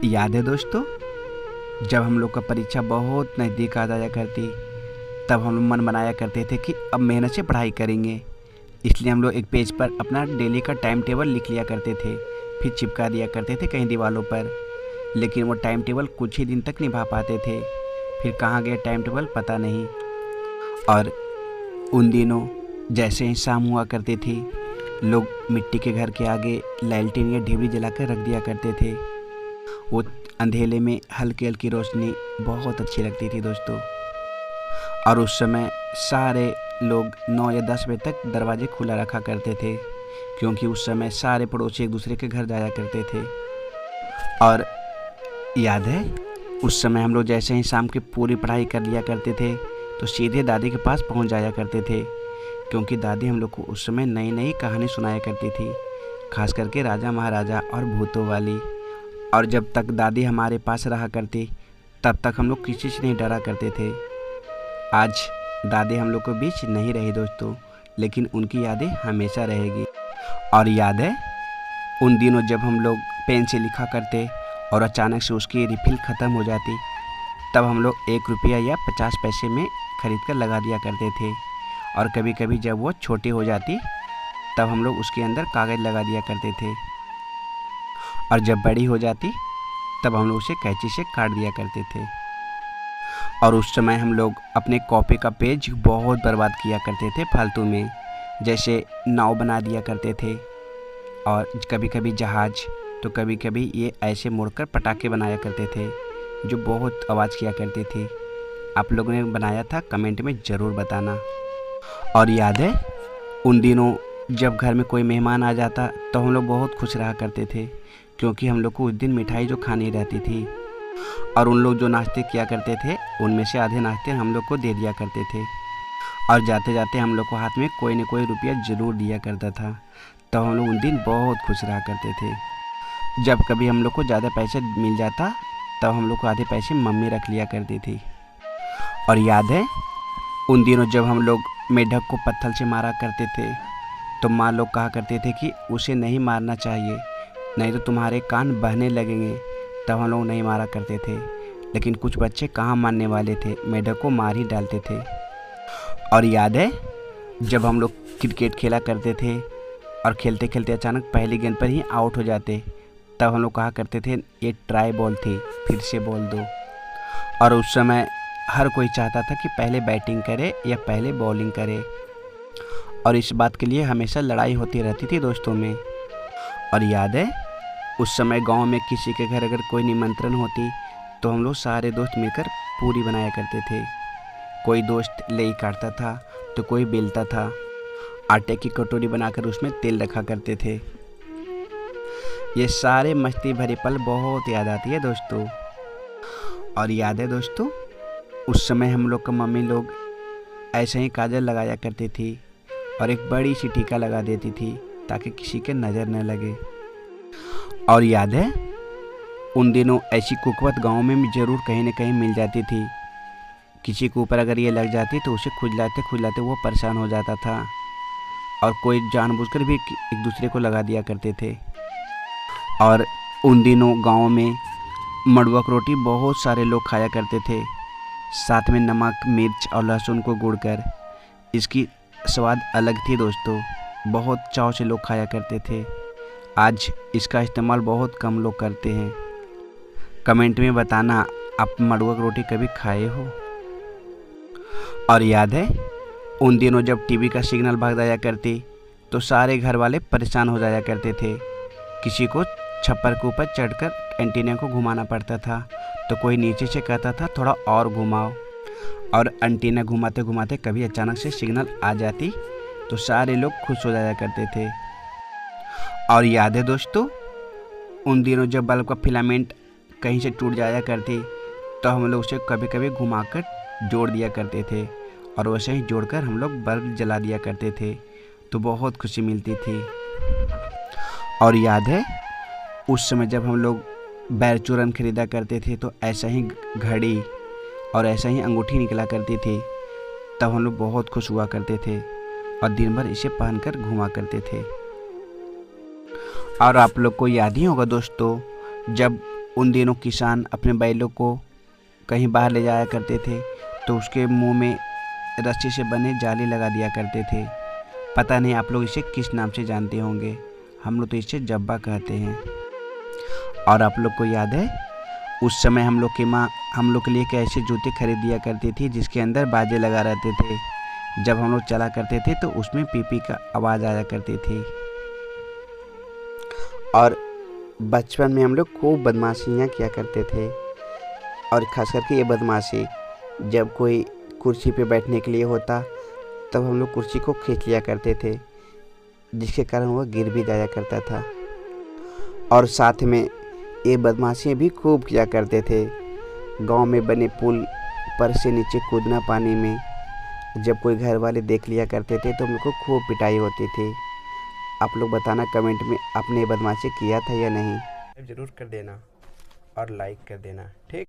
याद है दोस्तों, जब हम लोग का परीक्षा बहुत नज़दीक आ जाया करती, तब हम लोग मन बनाया करते थे कि अब मेहनत से पढ़ाई करेंगे। इसलिए हम लोग एक पेज पर अपना डेली का टाइम टेबल लिख लिया करते थे, फिर चिपका दिया करते थे कहीं दीवारों पर। लेकिन वो टाइम टेबल कुछ ही दिन तक निभा पाते थे, फिर कहाँ गए टाइम टेबल पता नहीं। और उन दिनों जैसे ही शाम हुआ करती थी, लोग मिट्टी के घर के आगे लालटेन या ढिबरी जलाकर रख दिया करते थे। वो अंधेले में हल्की हल्की रोशनी बहुत अच्छी लगती थी दोस्तों। और उस समय सारे लोग 9 या 10 बजे तक दरवाजे खुला रखा करते थे, क्योंकि उस समय सारे पड़ोसी एक दूसरे के घर जाया करते थे। और याद है, उस समय हम लोग जैसे ही शाम की पूरी पढ़ाई कर लिया करते थे तो सीधे दादी के पास पहुंच जाया करते थे, क्योंकि दादी हम लोग को उस समय नई नई कहानी सुनाया करती थी, खास करके राजा महाराजा और भूतों वाली। और जब तक दादी हमारे पास रहा करती, तब तक हम लोग किसी से नहीं डरा करते थे। आज दादी हम लोग के बीच नहीं रही दोस्तों, लेकिन उनकी यादें हमेशा रहेगी। और याद है उन दिनों जब हम लोग पेन से लिखा करते और अचानक से उसकी रिफिल ख़त्म हो जाती, तब हम लोग 1 रुपया या 50 पैसे में ख़रीद कर लगा दिया करते थे। और कभी कभी जब वो छोटी हो जाती, तब हम लोग उसके अंदर कागज़ लगा दिया करते थे। और जब बड़ी हो जाती, तब हम लोग उसे कैंची से काट दिया करते थे। और उस समय हम लोग अपने कॉपी का पेज बहुत बर्बाद किया करते थे फालतू में, जैसे नाव बना दिया करते थे, और कभी कभी जहाज़, तो कभी कभी ये ऐसे मोड़कर पटाखे बनाया करते थे जो बहुत आवाज़ किया करते थे। आप लोगों ने बनाया था कमेंट में ज़रूर बताना। और याद है उन दिनों जब घर में कोई मेहमान आ जाता तो हम लोग बहुत खुश रहा करते थे, क्योंकि हम लोग को उस दिन मिठाई जो खानी रहती थी। और उन लोग जो नाश्ते किया करते थे, उनमें से आधे नाश्ते हम लोग को दे दिया करते थे। और जाते जाते हम लोग को हाथ में कोई न कोई रुपया ज़रूर दिया करता था। तो हम लोग उन दिन बहुत खुश रहा करते थे। जब कभी हम लोग को ज़्यादा पैसे मिल जाता, तब हम लोग को आधे पैसे मम्मी रख लिया करती थी। और याद है उन दिनों जब हम लोग मेढक को पत्थर से मारा करते थे, तो माँ लोग कहा करते थे कि उसे नहीं मारना चाहिए, नहीं तो तुम्हारे कान बहने लगेंगे। तब हम लोग नहीं मारा करते थे, लेकिन कुछ बच्चे कहाँ मानने वाले थे, मेढक को मार ही डालते थे। और याद है जब हम लोग क्रिकेट खेला करते थे और खेलते खेलते अचानक पहली गेंद पर ही आउट हो जाते, तब हम लोग कहा करते थे ये ट्राई बॉल थी, फिर से बोल दो। और उस समय हर कोई चाहता था कि पहले बैटिंग करे या पहले बॉलिंग करे, और इस बात के लिए हमेशा लड़ाई होती रहती थी दोस्तों में। और याद है उस समय गांव में किसी के घर अगर कोई निमंत्रण होती, तो हम लोग सारे दोस्त मिलकर पूरी बनाया करते थे। कोई दोस्त लेई काटता था तो कोई बेलता था, आटे की कटोरी बनाकर उसमें तेल रखा करते थे। ये सारे मस्ती भरे पल बहुत याद आती है दोस्तों। और याद है दोस्तों उस समय हम लोग का मम्मी लोग ऐसे ही काजल लगाया करती थी और एक बड़ी सी टीका लगा देती थी, ताकि किसी के नज़र न लगे। और याद है उन दिनों ऐसी कुकवत गांव में भी ज़रूर कहीं न कहीं मिल जाती थी। किसी के ऊपर अगर ये लग जाती तो उसे खुजलाते खुजलाते वो परेशान हो जाता था, और कोई जानबूझकर भी एक दूसरे को लगा दिया करते थे। और उन दिनों गांव में मड़ुआ की रोटी बहुत सारे लोग खाया करते थे, साथ में नमक मिर्च और लहसुन को गुड़कर। इसकी स्वाद अलग थी दोस्तों, बहुत चाव से लोग खाया करते थे। आज इसका इस्तेमाल बहुत कम लोग करते हैं। कमेंट में बताना आप मड़ुआ की रोटी कभी खाए हो। और याद है उन दिनों जब टीवी का सिग्नल भाग जाया करती, तो सारे घर वाले परेशान हो जाया करते थे। किसी को छप्पर के ऊपर चढ़कर एंटीना को घुमाना पड़ता था, तो कोई नीचे से कहता था थोड़ा और घुमाओ। और एंटीना घुमाते घुमाते कभी अचानक से सिग्नल आ जाती, तो सारे लोग खुश हो जाया करते थे। और याद है दोस्तों उन दिनों जब बल्ब का फिलामेंट कहीं से टूट जाया करती, तो हम लोग उसे कभी कभी घुमाकर जोड़ दिया करते थे, और वैसे ही जोड़कर हम लोग बल्ब जला दिया करते थे, तो बहुत खुशी मिलती थी। और याद है उस समय जब हम लोग बैरचूरन खरीदा करते थे, तो ऐसा ही घड़ी और ऐसा ही अंगूठी निकला करती थी, तब हम लोग बहुत खुश हुआ करते थे और दिन भर इसे पहनकर घुमा करते थे। और आप लोग को याद ही होगा दोस्तों, जब उन दिनों किसान अपने बैलों को कहीं बाहर ले जाया करते थे तो उसके मुंह में रस्सी से बने जाली लगा दिया करते थे। पता नहीं आप लोग इसे किस नाम से जानते होंगे, हम लोग तो इसे जब्बा कहते हैं। और आप लोग को याद है उस समय हम लोग की माँ हम लोग के लिए एक ऐसे जूते खरीद दिया करती थी जिसके अंदर बाजे लगा रहते थे। जब हम लोग चला करते थे तो उसमें पीपी का आवाज़ आया करती थी। और बचपन में हम लोग खूब बदमाशियाँ किया करते थे, और ख़ास करके ये बदमाशी जब कोई कुर्सी पे बैठने के लिए होता तब हम लोग कुर्सी को खींच लिया करते थे, जिसके कारण वह गिर भी जाया करता था। और साथ में ये बदमाशियाँ भी खूब किया करते थे। गांव में बने पुल पर से नीचे कूदना पानी में, जब कोई घर वाले देख लिया करते थे तो हम लोग को खूब पिटाई होती थी। आप लोग बताना कमेंट में आपने ये बदमाशी किया था या नहीं। ज़रूर कर देना और लाइक कर देना, ठीक।